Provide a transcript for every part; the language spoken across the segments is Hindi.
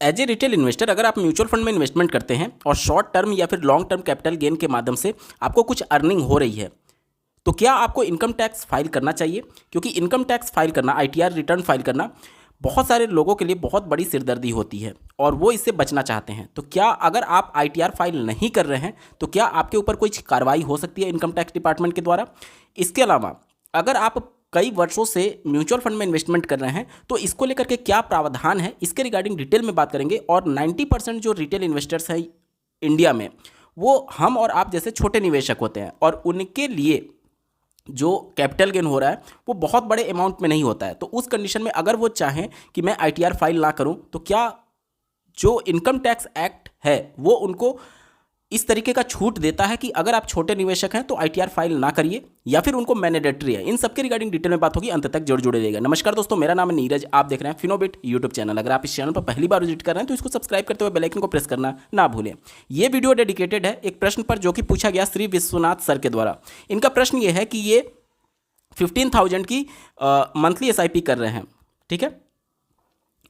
एज ए रिटेल इन्वेस्टर अगर आप म्यूचुअल फंड में इन्वेस्टमेंट करते हैं और शॉर्ट टर्म या फिर लॉन्ग टर्म कैपिटल गेन के माध्यम से आपको कुछ अर्निंग हो रही है, तो क्या आपको इनकम टैक्स फाइल करना चाहिए? क्योंकि इनकम टैक्स फाइल करना, आईटीआर रिटर्न फाइल करना बहुत सारे लोगों के लिए बहुत बड़ी सिरदर्दी होती है और वो इससे बचना चाहते हैं। तो क्या अगर आप आईटीआर फाइल नहीं कर रहे हैं तो क्या आपके ऊपर कोई कार्रवाई हो सकती है इनकम टैक्स डिपार्टमेंट के द्वारा? इसके अलावा अगर आप कई वर्षों से म्यूचुअल फंड में इन्वेस्टमेंट कर रहे हैं तो इसको लेकर के क्या प्रावधान है, इसके रिगार्डिंग डिटेल में बात करेंगे। और 90% जो रिटेल इन्वेस्टर्स हैं इंडिया में वो हम और आप जैसे छोटे निवेशक होते हैं और उनके लिए जो कैपिटल गेन हो रहा है वो बहुत बड़े अमाउंट में नहीं होता है। तो उस कंडीशन में अगर वो चाहें कि मैं आईटीआर फाइल ना करूं तो क्या जो इनकम टैक्स एक्ट है वो उनको इस तरीके का छूट देता है कि अगर आप छोटे निवेशक हैं तो आईटीआर फाइल ना करिए, या फिर उनको मैंडेटरी है? इन सबके रिगार्डिंग डिटेल में बात होगी, अंत तक जुड़े रहिएगा। नमस्कार दोस्तों, मेरा नाम है नीरज, आप देख रहे हैं फिनोबिट यूट्यूब चैनल। अगर आप इस चैनल पर पहली बार विजिट कर रहे हैं तो इसको सब्सक्राइब करते हुए बेल आइकन को प्रेस करना ना भूलें। ये वीडियो डेडिकेटेड है एक प्रश्न पर जो कि पूछा गया श्री विश्वनाथ सर के द्वारा। इनका प्रश्न ये है कि ये 15,000 की मंथली एसआईपी कर रहे हैं, ठीक है,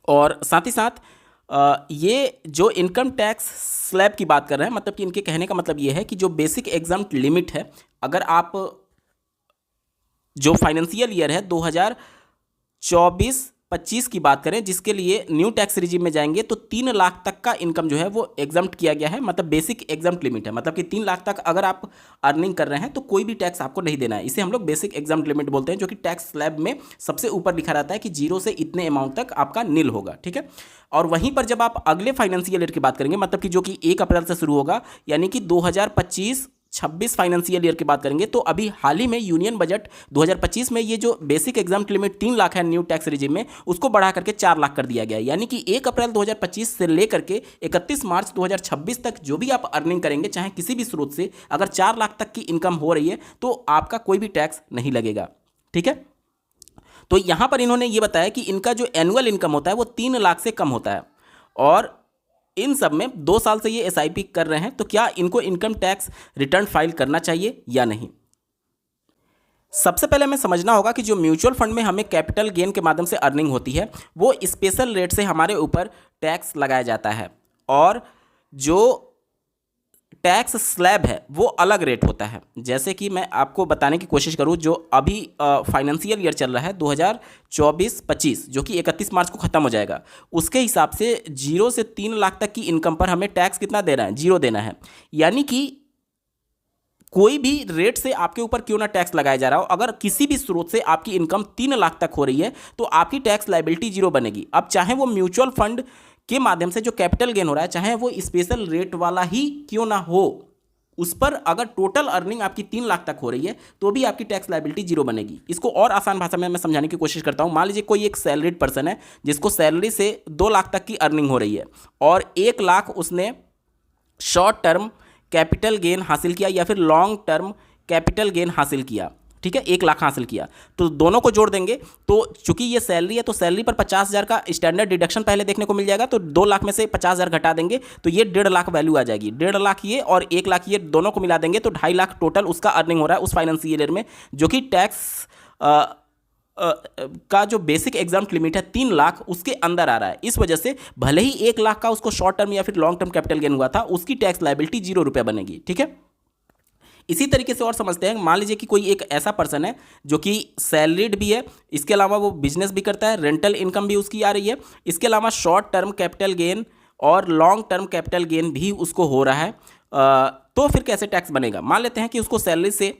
और साथ ही साथ ये जो इनकम टैक्स स्लैब की बात कर रहे हैं, मतलब कि इनके कहने का मतलब ये है कि जो बेसिक एग्जाम्प्ट लिमिट है, अगर आप जो फाइनेंशियल ईयर है 2024-25 की बात करें, जिसके लिए न्यू टैक्स रिजीम में जाएंगे तो 3 लाख तक का इनकम जो है वो एग्जाम्प्ट किया गया है। मतलब बेसिक एग्जाम्प्ट लिमिट है, मतलब कि 3 लाख तक अगर आप अर्निंग कर रहे हैं तो कोई भी टैक्स आपको नहीं देना है। इसे हम लोग बेसिक एग्जाम्प्ट लिमिट बोलते हैं, जो कि टैक्स स्लैब में सबसे ऊपर लिखा रहता है कि 0 से इतने अमाउंट तक आपका नील होगा, ठीक है। और वहीं पर जब आप अगले फाइनेंशियल ईयर की बात करेंगे, मतलब कि जो कि 1 अप्रैल से शुरू होगा, यानी कि 2025-26 फाइनेंशियल ईयर की बात करेंगे, तो अभी हाल ही में यूनियन बजट 2025 में ये जो बेसिक एग्जाम लिमिट 3 लाख है न्यू टैक्स रिजीम में, उसको बढ़ा करके 4 लाख कर दिया गया है। यानी कि 1 अप्रैल 2025 से लेकर के 31 मार्च 2026 तक जो भी आप अर्निंग करेंगे, चाहे किसी भी स्रोत से, अगर 4 लाख तक की इनकम हो रही है तो आपका कोई भी टैक्स नहीं लगेगा, ठीक है। तो यहां पर इन्होंने ये बताया कि इनका जो एनुअल इनकम होता है वो 3 लाख से कम होता है, और इन सब में 2 साल से ये एसआईपी कर रहे हैं, तो क्या इनको इनकम टैक्स रिटर्न फाइल करना चाहिए या नहीं? सबसे पहले हमें समझना होगा कि जो म्यूचुअल फंड में हमें कैपिटल गेन के माध्यम से अर्निंग होती है वो स्पेशल रेट से हमारे ऊपर टैक्स लगाया जाता है, और जो टैक्स स्लैब है वो अलग रेट होता है। जैसे कि मैं आपको बताने की कोशिश करूं, जो अभी फाइनेंशियल ईयर चल रहा है 2024-25, जो कि 31 मार्च को ख़त्म हो जाएगा, उसके हिसाब से 0 से 3 लाख तक की इनकम पर हमें टैक्स कितना देना है? 0 देना है। यानी कि कोई भी रेट से आपके ऊपर क्यों ना टैक्स लगाया जा रहा हो, अगर किसी भी स्रोत से आपकी इनकम 3 लाख तक हो रही है तो आपकी टैक्स लायबिलिटी 0 बनेगी। अब चाहे वो म्यूचुअल फंड के माध्यम से जो कैपिटल गेन हो रहा है, चाहे वो स्पेशल रेट वाला ही क्यों ना हो, उस पर अगर टोटल अर्निंग आपकी 3 लाख तक हो रही है तो भी आपकी टैक्स लायबिलिटी 0 बनेगी। इसको और आसान भाषा में मैं समझाने की कोशिश करता हूं। मान लीजिए कोई एक सैलरीड पर्सन है जिसको सैलरी से 2 लाख तक की अर्निंग हो रही है और 1 लाख उसने शॉर्ट टर्म कैपिटल गेन हासिल किया या फिर लॉन्ग टर्म कैपिटल गेन हासिल किया, ठीक है, 1 लाख हासिल किया, तो दोनों को जोड़ देंगे तो चूंकि ये सैलरी है तो सैलरी पर 50,000 का स्टैंडर्ड डिडक्शन पहले देखने को मिल जाएगा, तो 2 लाख में से 50,000 घटा देंगे तो ये 1.5 लाख वैल्यू आ जाएगी। 1.5 लाख ये और 1 लाख ये दोनों को मिला देंगे तो 2.5 लाख टोटल उसका अर्निंग हो रहा है उस फाइनेंशियल ईयर में, जो कि टैक्स का जो बेसिक एग्जाम लिमिट है 3 लाख उसके अंदर आ रहा है। इस वजह से भले ही 1 लाख का उसको शॉर्ट टर्म या फिर लॉन्ग टर्म कैपिटल गेन हुआ था, उसकी टैक्स लायबिलिटी 0 रुपये बनेगी, ठीक है। इसी तरीके से और समझते हैं, मान लीजिए कि कोई एक ऐसा पर्सन है जो कि सैलरीड भी है, इसके अलावा वो बिजनेस भी करता है, रेंटल इनकम भी उसकी आ रही है, इसके अलावा शॉर्ट टर्म कैपिटल गेन और लॉन्ग टर्म कैपिटल गेन भी उसको हो रहा है, तो फिर कैसे टैक्स बनेगा? मान लेते हैं कि उसको सैलरी से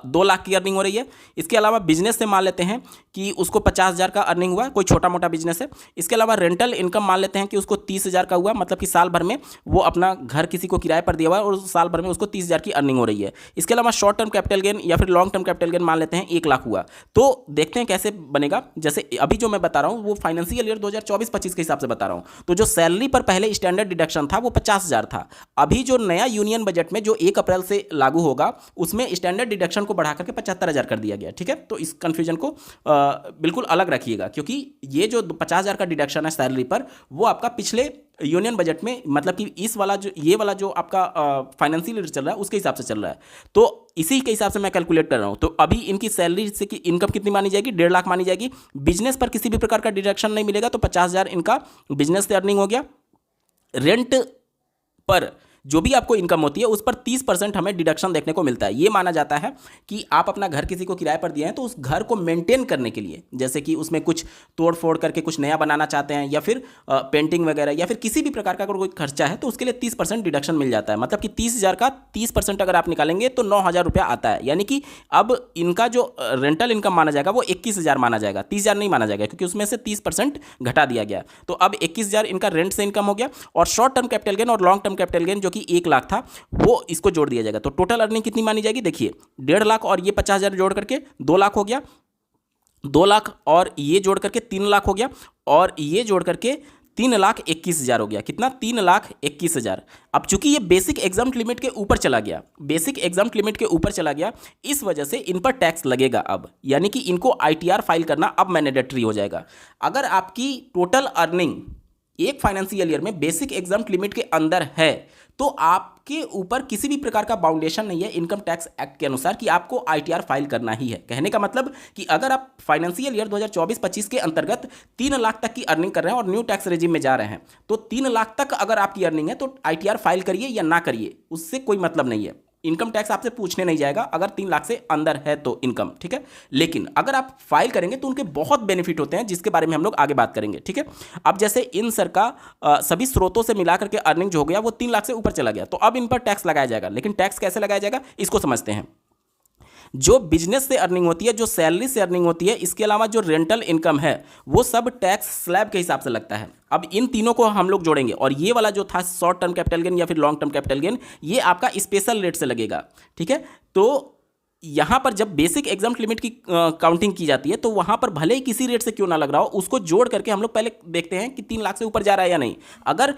2 लाख की अर्निंग हो रही है, इसके अलावा बिजनेस से मान लेते हैं कि उसको 50,000 का अर्निंग हुआ, कोई छोटा मोटा बिजनेस है, इसके अलावा रेंटल इनकम मान लेते हैं कि उसको 30,000 का हुआ, मतलब कि साल भर में वो अपना घर किसी को किराए पर दिया हुआ है और साल भर में उसको 30,000 की अर्निंग हो रही है। इसके अलावा शॉर्ट टर्म कैपिटल गेन या फिर लॉन्ग टर्म कैपिटल गेन मान लेते हैं 1 लाख हुआ, तो देखते हैं कैसे बनेगा। जैसे अभी जो मैं बता रहा हूँ वो फाइनेंशियल ईयर 2024-25 के हिसाब से बता रहा हूँ, तो जो सैलरी पर पहले स्टैंडर्ड डिडक्शन था वो 50,000 था। अभी जो नया यूनियन बजट में जो 1 अप्रैल से लागू होगा उसमें स्टैंडर्ड डिडक्शन को बढ़ा करके 75,000 कर दिया गया, ठीक है। तो इस कंफ्यूजन को बिल्कुल अलग रखिएगा, क्योंकि ये जो 50,000 का डिडक्शन है सैलरी पर वो आपका पिछले यूनियन बजट में, मतलब कि इस वाला जो ये वाला जो आपका फाइनेंशियल ईयर चल रहा है उसके हिसाब से चल रहा है, तो इसी के हिसाब से मैं कैलकुलेट कर रहा हूँ। तो अभी इनकी सैलरी से की इनकम कितनी मानी जाएगी, 1.5 लाख मानी जाएगी। बिजनेस पर किसी भी प्रकार का डिडक्शन नहीं मिलेगा, तो 50,000 इनका बिजनेस से अर्निंग हो गया। रेंट पर जो भी आपको इनकम होती है उस पर 30% हमें डिडक्शन देखने को मिलता है। ये माना जाता है कि आप अपना घर किसी को किराए पर दिए हैं, तो उस घर को मेंटेन करने के लिए, जैसे कि उसमें कुछ तोड़ फोड़ करके कुछ नया बनाना चाहते हैं, या फिर पेंटिंग वगैरह, या फिर किसी भी प्रकार का अगर कोई खर्चा है, तो उसके लिए 30% डिडक्शन मिल जाता है। मतलब कि 30,000 का 30% अगर आप निकालेंगे तो 9,000 रुपया आता है। यानी कि अब इनका जो रेंटल इनकम माना जाएगा वो 21,000 माना जाएगा, 30,000 नहीं माना जाएगा, क्योंकि उसमें से 30% घटा दिया गया। तो अब 21,000 इनका रेंट से इनकम हो गया, और शॉर्ट टर्म कैपिटल गेन और लॉन्ग टर्म कैपिटल गेन जो कि 1 लाख था वो इसको जोड़ दिया जाएगा। तो टोटल अर्निंग कितनी मानी जाएगी, देखिए 1.5 लाख और ये 50,000 जोड़ करके 2 लाख हो गया, 2 लाख और ये जोड़ करके 3 लाख हो गया, और ये जोड़ करके 3,21,000 हो गया। कितना, 3,21,000। अब चूंकि ये बेसिक एग्जाम्प्ट लिमिट के ऊपर चला गया, बेसिक एग्जाम्प्ट लिमिट के ऊपर चला गया, इस वजह से इन पर टैक्स लगेगा अब, यानी कि इनको ITR फाइल करना अब मैंडेटरी हो जाएगा। अगर आपकी टोटल अर्निंग एक फाइनेंशियल ईयर में बेसिक एग्जाम्प्ट लिमिट के अंदर है, तो आपके ऊपर किसी भी प्रकार का बाउंडेशन नहीं है इनकम टैक्स एक्ट के अनुसार कि आपको ITR फाइल करना ही है। कहने का मतलब कि अगर आप फाइनेंशियल ईयर 2024-25 के अंतर्गत 3 लाख तक की अर्निंग कर रहे हैं और न्यू टैक्स रेजिम में जा रहे हैं, तो 3 लाख तक अगर आपकी अर्निंग है तो ITR फाइल करिए या ना करिए, उससे कोई मतलब नहीं है। इनकम टैक्स आपसे पूछने नहीं जाएगा अगर 3 लाख से अंदर है तो इनकम, ठीक है। लेकिन अगर आप फाइल करेंगे तो उनके बहुत बेनिफिट होते हैं, जिसके बारे में हम लोग आगे बात करेंगे, ठीक है। अब जैसे इन सर का सभी स्रोतों से मिलाकर के अर्निंग जो हो गया वो 3 लाख से ऊपर चला गया, तो अब इन पर टैक्स लगाया जाएगा। लेकिन टैक्स कैसे लगाया जाएगा इसको समझते हैं। जो बिजनेस से अर्निंग होती है, जो सैलरी से अर्निंग होती है, इसके अलावा जो रेंटल इनकम है वो सब टैक्स स्लैब के हिसाब से लगता है। अब इन तीनों को हम लोग जोड़ेंगे, और ये वाला जो था शॉर्ट टर्म कैपिटल गेन या फिर लॉन्ग टर्म कैपिटल गेन, ये आपका स्पेशल रेट से लगेगा, ठीक है। तो यहाँ पर जब बेसिक एग्जाम्प्ट लिमिट की काउंटिंग की जाती है, तो वहाँ पर भले ही किसी रेट से क्यों ना लग रहा हो, उसको जोड़ करके हम लोग पहले देखते हैं कि 3 लाख से ऊपर जा रहा है या नहीं। अगर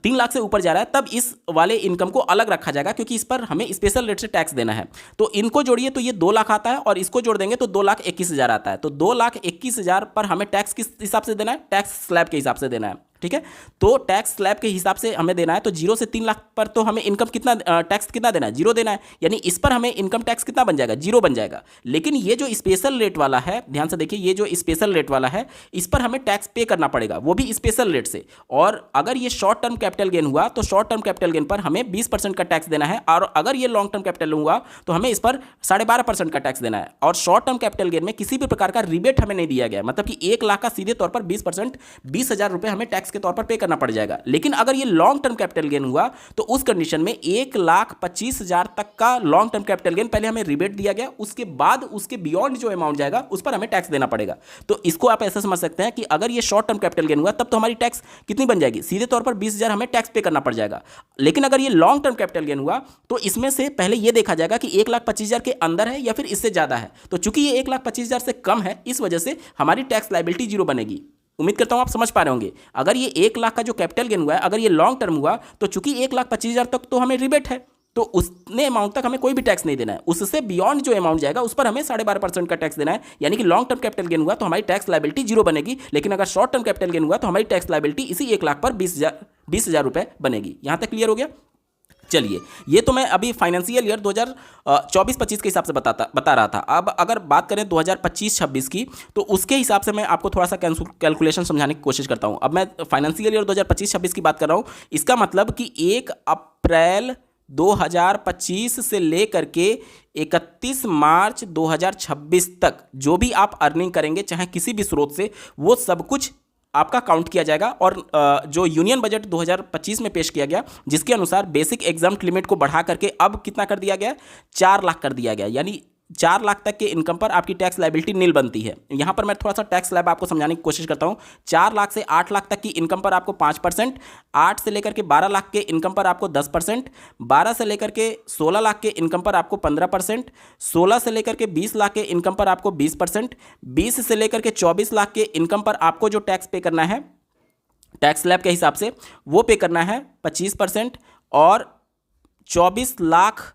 3 लाख से ऊपर जा रहा है तब इस वाले इनकम को अलग रखा जाएगा, क्योंकि इस पर हमें स्पेशल रेट से टैक्स देना है। तो इनको जोड़िए तो ये 2 लाख आता है, और इसको जोड़ देंगे तो 2,21,000 आता है। तो 2,21,000 पर हमें टैक्स किस हिसाब से देना है, टैक्स स्लैब के हिसाब से देना है, ठीक है। तो टैक्स स्लैब के हिसाब से हमें देना है, तो 0 से 3 लाख पर तो हमें इनकम कितना टैक्स कितना देना है, 0 देना है। यानी इस पर हमें इनकम टैक्स कितना बन जाएगा, 0 बन जाएगा। लेकिन ये जो स्पेशल रेट वाला है, ध्यान से देखिए, ये जो स्पेशल रेट वाला है इस पर हमें टैक्स पे करना पड़ेगा, वो भी स्पेशल रेट से। और अगर ये शॉर्ट टर्म कैपिटल गेन हुआ तो शॉर्ट टर्म कैपिटल गेन पर हमें 20% का टैक्स देना है, और अगर ये लॉन्ग टर्म कैपिटल हुआ तो हमें इस पर 12.5% का टैक्स देना है। और शॉर्ट टर्म कैपिटल गेन में किसी भी प्रकार का रिबेट हमें नहीं दिया गया, मतलब कि 1 लाख का सीधे तौर पर 20%, 20,000 रुपये हमें टैक्स के तौर पर पे करना पड़ जाएगा। लेकिन अगर ये लॉन्ग टर्म कैपिटल गेन हुआ तो उस कंडीशन में 1,25,000 तक का लॉन्ग टर्म कैपिटल गेन पहले हमें रिबेट दिया गया, उसके बाद उसके बियॉन्ड जो अमाउंट जाएगा उस पर हमें टैक्स देना पड़ेगा। तो इसको आप ऐसा समझ सकते हैं कि अगर ये शॉर्ट टर्म कैपिटल गेन हुआ तब तो हमारी टैक्स कितनी बन जाएगी, सीधे तौर पर 20,000 हमें टैक्स पे करना पड़ जाएगा। लेकिन अगर ये लॉन्ग टर्म कैपिटल गेन हुआ तो इसमें से पहले ये देखा जाएगा कि 1,25,000 के अंदर है या फिर इससे ज्यादा है। तो चूंकि ये 1,25,000 से कम है, इस वजह से हमारी टैक्स लायबिलिटी 0 बनेगी। उम्मीद करता हूं आप समझ पा रहे होंगे। अगर ये 1 लाख का जो कैपिटल गेन हुआ है, अगर ये लॉन्ग टर्म हुआ तो चूंकि 1,25,000 तक तो हमें रिबेट है, तो उतने अमाउंट तक हमें कोई भी टैक्स नहीं देना है। उससे बियॉन्ड जो अमाउंट जाएगा उस पर हमें 12.5% का टैक्स देना है। यानी कि लॉन्ग टर्म कैपिटल गेन हुआ तो हमारी टैक्स लायबिलिटी 0 बनेगी, लेकिन अगर शॉर्ट टर्म कैपिटल गेन हुआ तो हमारी टैक्स लायबिलिटी इसी 1 लाख पर 20,000 रुपये बनेगी। यहां तक क्लियर हो गया। चलिए, ये तो मैं अभी फाइनेंशियल ईयर 2024-25 के हिसाब से बता रहा था। अब अगर बात करें 2025-26 की, तो उसके हिसाब से मैं आपको थोड़ा सा कैलकुलेशन समझाने की कोशिश करता हूं। अब मैं फाइनेंशियल ईयर 2025-26 की बात कर रहा हूं। इसका मतलब कि 1 अप्रैल 2025 से लेकर के 31 मार्च 2026 तक जो भी आप अर्निंग करेंगे, चाहे किसी भी स्रोत से, वो सब कुछ आपका काउंट किया जाएगा। और जो यूनियन बजट 2025 में पेश किया गया, जिसके अनुसार बेसिक एग्जाम्प्ट लिमिट को बढ़ा करके अब कितना कर दिया गया, 4 लाख कर दिया गया। यानी 4 लाख तक के इनकम पर आपकी टैक्स लायबिलिटी नील बनती है। यहां पर मैं थोड़ा सा टैक्स स्लैब आपको समझाने की कोशिश करता हूं। 4 लाख से 8 लाख तक की इनकम पर आपको 5%, 8 से लेकर के 12 लाख के इनकम पर आपको 10%, 12 से लेकर के 16 लाख के इनकम पर आपको 15%, 16 से लेकर के 20 लाख के इनकम पर आपको 20%, 20 से लेकर के 24 लाख के इनकम पर आपको जो टैक्स पे करना है टैक्स स्लैब के हिसाब से, वो पे करना है 25%, और 24 लाख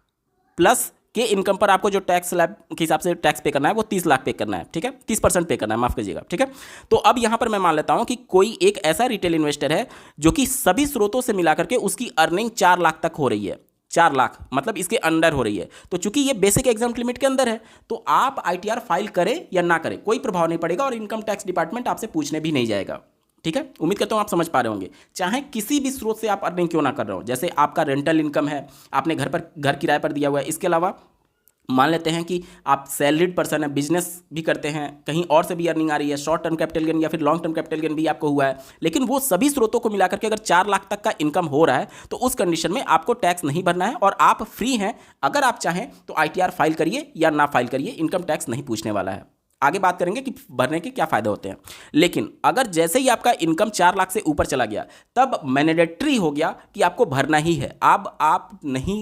प्लस के इनकम पर आपको जो टैक्स स्लैब के हिसाब से टैक्स पे करना है वो 30 लाख पे करना है, ठीक है, 30% पे करना है, माफ कीजिएगा, ठीक है। तो अब यहां पर मैं मान लेता हूं कि कोई एक ऐसा रिटेल इन्वेस्टर है जो कि सभी स्रोतों से मिलाकर के उसकी अर्निंग 4 लाख तक हो रही है, 4 लाख मतलब इसके अंडर हो रही है। तो चूंकि ये बेसिक एग्जाम्प्ट लिमिट के अंदर है, तो आप आईटीआर फाइल करें या ना करें कोई प्रभाव नहीं पड़ेगा और इनकम टैक्स डिपार्टमेंट आपसे पूछने भी नहीं जाएगा, ठीक है। उम्मीद करता हूं आप समझ पा रहे होंगे। चाहे किसी भी स्रोत से आप अर्निंग क्यों ना कर रहे हो, जैसे आपका रेंटल इनकम है, आपने घर किराए पर दिया हुआ है, इसके अलावा मान लेते हैं कि आप सैलरीड पर्सन है, बिजनेस भी करते हैं, कहीं और से भी अर्निंग आ रही है, शॉर्ट टर्म कैपिटल गेन या फिर लॉन्ग टर्म कैपिटल गेन भी आपको हुआ है, लेकिन वो सभी स्रोतों को मिलाकर के अगर 4 लाख तक का इनकम हो रहा है तो उस कंडीशन में आपको टैक्स नहीं भरना है और आप फ्री हैं। अगर आप चाहें तो आईटीआर फाइल करिए या ना फाइल करिए, इनकम टैक्स नहीं पूछने वाला है। आगे बात करेंगे कि भरने के क्या फायदे होते हैं। लेकिन अगर जैसे ही आपका इनकम 4 लाख से ऊपर चला गया तब मैंडेटरी हो गया कि आपको भरना ही है। अब आप नहीं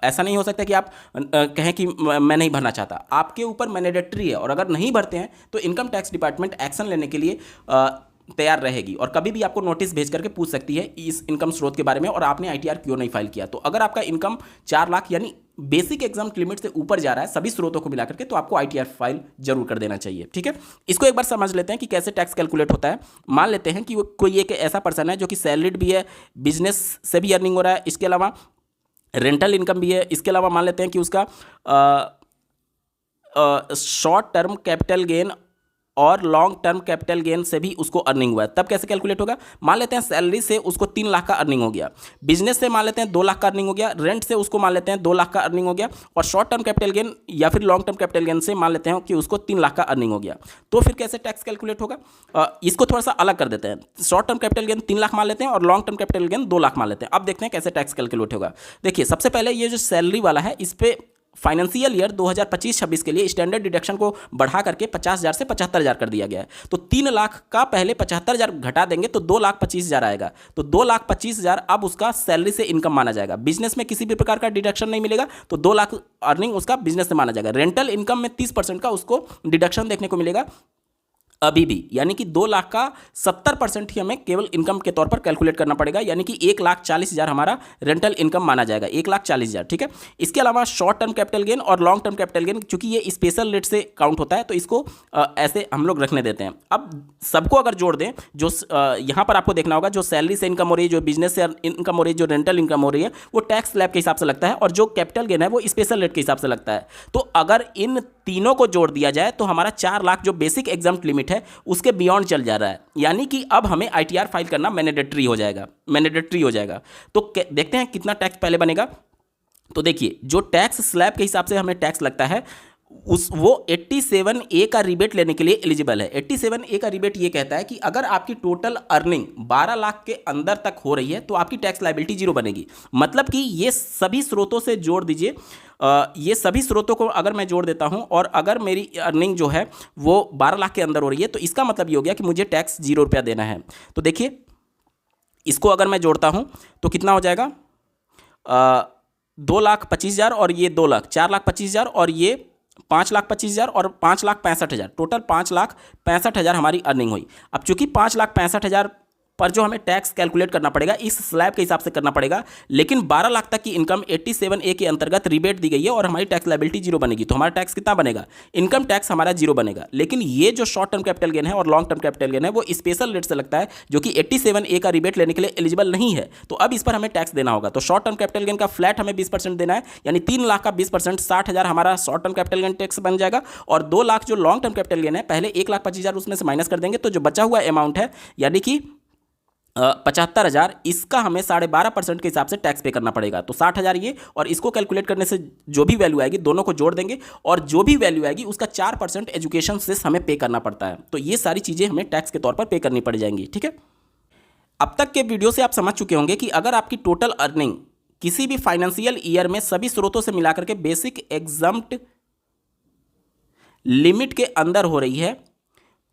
ऐसा नहीं हो सकता कि आप कहें कि मैं नहीं भरना चाहता, आपके ऊपर मैंडेटरी है और अगर नहीं भरते हैं तो इनकम टैक्स डिपार्टमेंट एक्शन लेने के लिए तैयार रहेगी और कभी भी आपको नोटिस भेज करके पूछ सकती है इस इनकम स्रोत के बारे में और आपने आईटीआर क्यों नहीं फाइल किया। तो अगर आपका इनकम 4 लाख यानी बेसिक एग्जाम लिमिट से ऊपर जा रहा है सभी स्रोतों को मिलाकर के, तो आपको आईटीआर फाइल जरूर कर देना चाहिए, ठीक है। इसको एक बार समझ लेते हैं कि कैसे टैक्स कैलकुलेट होता है। मान लेते हैं कि वो कोई एक ऐसा पर्सन है जो कि सैलरीड भी है, बिजनेस से भी अर्निंग हो रहा है, इसके अलावा रेंटल इनकम भी है, इसके अलावा मान लेते हैं कि उसका शॉर्ट टर्म कैपिटल गेन और लॉन्ग टर्म कैपिटल गेन से भी उसको अर्निंग हुआ है। तब कैसे कैलकुलेट होगा, मान लेते हैं सैलरी से उसको 3 लाख का अर्निंग हो गया, बिजनेस से मान लेते हैं 2 लाख का अर्निंग हो गया, रेंट से उसको मान लेते हैं 2 लाख का अर्निंग हो गया और शॉर्ट टर्म कैपिटल गेन या फिर लॉन्ग टर्म कैपिटल गेन से मान लेते हैं कि उसको 3 लाख का अर्निंग हो गया। तो फिर कैसे टैक्स कैलकुलेट होगा, इसको थोड़ा सा अलग कर देते हैं। Short term capital gain 3 lakh मान लेते हैं और long term capital gain 2 lakh मान लेते हैं। अब देखते हैं कैसे टैक्स कैलकुलेट होगा। देखिए सबसे पहले ये जो सैलरी वाला है इस पर फाइनेंशियल ईयर 2025-26 के लिए स्टैंडर्ड डिडक्शन को बढ़ा करके 50,000 से 75,000 कर दिया गया है। तो 3 लाख का पहले 75,000 घटा देंगे तो 2,25,000 आएगा। तो 2,25,000 अब उसका सैलरी से इनकम माना जाएगा। बिजनेस में किसी भी प्रकार का डिडक्शन नहीं मिलेगा तो 2 लाख अर्निंग उसका बिजनेस से माना जाएगा। रेंटल इनकम में 30% का उसको डिडक्शन देखने को मिलेगा अभी भी, यानी कि 2 लाख का 70% ही हमें केवल इनकम के तौर पर कैलकुलेट करना पड़ेगा, यानी कि 1,40,000 हमारा रेंटल इनकम माना जाएगा, 1,40,000, ठीक है। इसके अलावा शॉर्ट टर्म कैपिटल गेन और लॉन्ग टर्म कैपिटल गेन चूंकि ये स्पेशल रेट से काउंट होता है तो इसको ऐसे हम लोग रखने देते हैं। अब सबको अगर जोड़ दें, जो यहाँ पर आपको देखना होगा जो सैलरी से इनकम हो रही है, जो बिजनेस से इनकम हो रही है, जो रेंटल इनकम हो रही है वो टैक्स स्लैब के हिसाब से लगता है और जो कैपिटल गेन है वो स्पेशल रेट के हिसाब से लगता है। तो अगर इन तीनों को जोड़ दिया जाए तो हमारा 4 लाख जो बेसिक एग्जाम्प्ट लिमिट है उसके बियॉन्ड चल जा रहा है, यानी कि अब हमें आईटीआर फाइल करना मैंडेटरी हो जाएगा। तो देखते हैं कितना टैक्स पहले बनेगा। तो देखिए जो टैक्स स्लैब के हिसाब से हमें टैक्स लगता है वो 87A का रिबेट लेने के लिए एलिजिबल है। 87A का रिबेट ये कहता है कि अगर आपकी टोटल अर्निंग 12 लाख के अंदर तक हो रही है तो आपकी टैक्स लायबिलिटी 0 बनेगी। मतलब कि ये सभी स्रोतों से जोड़ दीजिए, ये सभी स्रोतों को अगर मैं जोड़ देता हूं और अगर मेरी अर्निंग जो है वो 12 लाख के अंदर हो रही है तो इसका मतलब ये हो गया कि मुझे टैक्स 0 रुपया देना है। तो देखिए इसको अगर मैं जोड़ता हूं तो कितना हो जाएगा, 2,25,000 और ये 2 लाख, 4,25,000 और ये 5,25,000 और 5,65,000, टोटल 5,65,000 हमारी अर्निंग हुई। अब चूंकि 5,65,000 पर जो हमें टैक्स कैलकुलेट करना पड़ेगा इस स्लैब के हिसाब से करना पड़ेगा, लेकिन 12 लाख तक की इनकम 87A के अंतर्गत रिबेट दी गई है और हमारी टैक्स लायबिलिटी 0 बनेगी। तो हमारा टैक्स कितना बनेगा, इनकम टैक्स हमारा 0 बनेगा। लेकिन ये जो शॉर्ट टर्म कैपिटल गेन है और लॉन्ग टर्म कैपिटल गेन है वो स्पेशल रेट से लगता है जो कि 87A का रिबेट लेने के लिए एलिजिबल नहीं है। तो अब इस पर हमें टैक्स देना होगा। तो शॉर्ट टर्म कैपिटल गेन का फ्लैट हमें 20% देना है, यानी 3 लाख का 20% 60,000 हमारा short term capital gain tax बन जाएगा। और 2 लाख जो लॉन्ग टर्म कैपिटल गेन है पहले 1,25,000 उसमें से माइनस कर देंगे तो जो बचा हुआ अमाउंट है यानी कि 75,000, इसका हमें 12.5% के हिसाब से टैक्स पे करना पड़ेगा। तो 60,000 ये, और इसको कैलकुलेट करने से जो भी वैल्यू आएगी दोनों को जोड़ देंगे और जो भी वैल्यू आएगी उसका 4% एजुकेशन सेस हमें पे करना पड़ता है। तो ये सारी चीज़ें हमें टैक्स के तौर पर पे करनी पड़ जाएंगी, ठीक है। अब तक के वीडियो से आप समझ चुके होंगे कि अगर आपकी टोटल अर्निंग किसी भी फाइनेंशियल ईयर में सभी स्रोतों से मिलाकर के बेसिक एग्जम्प्ट लिमिट के अंदर हो रही है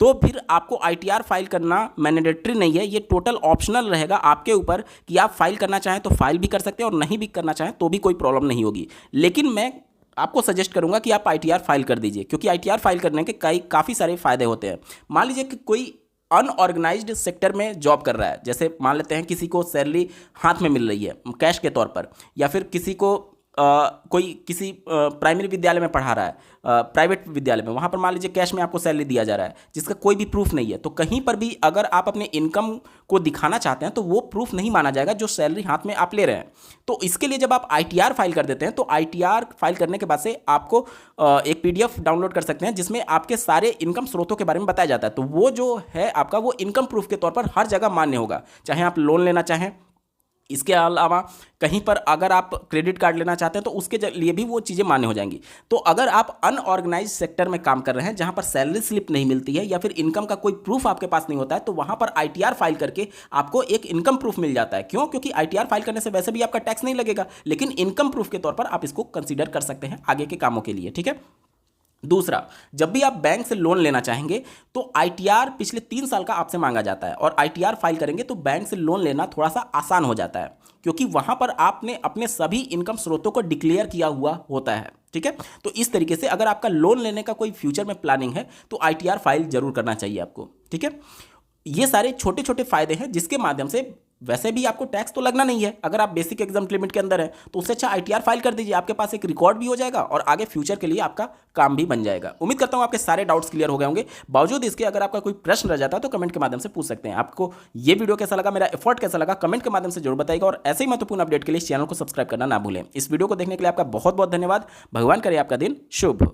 तो फिर आपको आईटीआर फाइल करना मैंडेटरी नहीं है, ये टोटल ऑप्शनल रहेगा आपके ऊपर कि आप फाइल करना चाहें तो फाइल भी कर सकते हैं और नहीं भी करना चाहें तो भी कोई प्रॉब्लम नहीं होगी। लेकिन मैं आपको सजेस्ट करूंगा कि आप आईटीआर फाइल कर दीजिए, क्योंकि आईटीआर फाइल करने के काफ़ी सारे फायदे होते हैं। मान लीजिए कि कोई अनऑर्गेनाइज्ड सेक्टर में जॉब कर रहा है, जैसे मान लेते हैं किसी को सैलरी हाथ में मिल रही है कैश के तौर पर, या फिर किसी को कोई किसी प्राइमरी विद्यालय में पढ़ा रहा है, प्राइवेट विद्यालय में, वहाँ पर मान लीजिए कैश में आपको सैलरी दिया जा रहा है जिसका कोई भी प्रूफ नहीं है, तो कहीं पर भी अगर आप अपने इनकम को दिखाना चाहते हैं तो वो प्रूफ नहीं माना जाएगा जो सैलरी हाथ में आप ले रहे हैं। तो इसके लिए जब आप ITR फाइल कर देते हैं तो ITR फाइल करने के बाद से आपको एक PDF डाउनलोड कर सकते हैं जिसमें आपके सारे इनकम स्रोतों के बारे में बताया जाता है। तो वो जो है आपका वो इनकम प्रूफ के तौर पर हर जगह मान्य होगा, चाहे आप लोन लेना चाहें, इसके अलावा कहीं पर अगर आप क्रेडिट कार्ड लेना चाहते हैं तो उसके लिए भी वो चीज़ें मान्य हो जाएंगी। तो अगर आप अनऑर्गेनाइज सेक्टर में काम कर रहे हैं जहां पर सैलरी स्लिप नहीं मिलती है या फिर इनकम का कोई प्रूफ आपके पास नहीं होता है, तो वहां पर ITR फाइल करके आपको एक इनकम प्रूफ मिल जाता है। क्यों? क्योंकि ITR फाइल करने से वैसे भी आपका टैक्स नहीं लगेगा, लेकिन इनकम प्रूफ के तौर पर आप इसको कंसिडर कर सकते हैं आगे के कामों के लिए। ठीक है। दूसरा, जब भी आप बैंक से लोन लेना चाहेंगे तो ITR पिछले 3 साल का आपसे मांगा जाता है, और ITR फाइल करेंगे तो बैंक से लोन लेना थोड़ा सा आसान हो जाता है क्योंकि वहां पर आपने अपने सभी इनकम स्रोतों को डिक्लेयर किया हुआ होता है। ठीक है। तो इस तरीके से अगर आपका लोन लेने का कोई फ्यूचर में प्लानिंग है तो ITR फाइल जरूर करना चाहिए आपको। ठीक है। ये सारे छोटे छोटे फायदे हैं जिसके माध्यम से वैसे भी आपको टैक्स तो लगना नहीं है। अगर आप बेसिक एग्जाम लिमिट के अंदर है तो उससे अच्छा ITR फाइल कर दीजिए, आपके पास एक रिकॉर्ड भी हो जाएगा और आगे फ्यूचर के लिए आपका काम भी बन जाएगा। उम्मीद करता हूं आपके सारे डाउट्स क्लियर हो गए होंगे। बावजूद इसके अगर आपका कोई प्रश्न रह जाता है तो कमेंट के माध्यम से पूछ सकते हैं। आपको ये वीडियो कैसा लगा, मेरा एफर्ट कैसा लगा, कमेंट के माध्यम से जरूर बताइएगा, और ऐसे ही महत्वपूर्ण अपडेट के लिए इस चैनल को सब्सक्राइब करना ना भूलें। इस वीडियो को देखने के लिए आपका बहुत बहुत धन्यवाद। भगवान करे आपका दिन शुभ।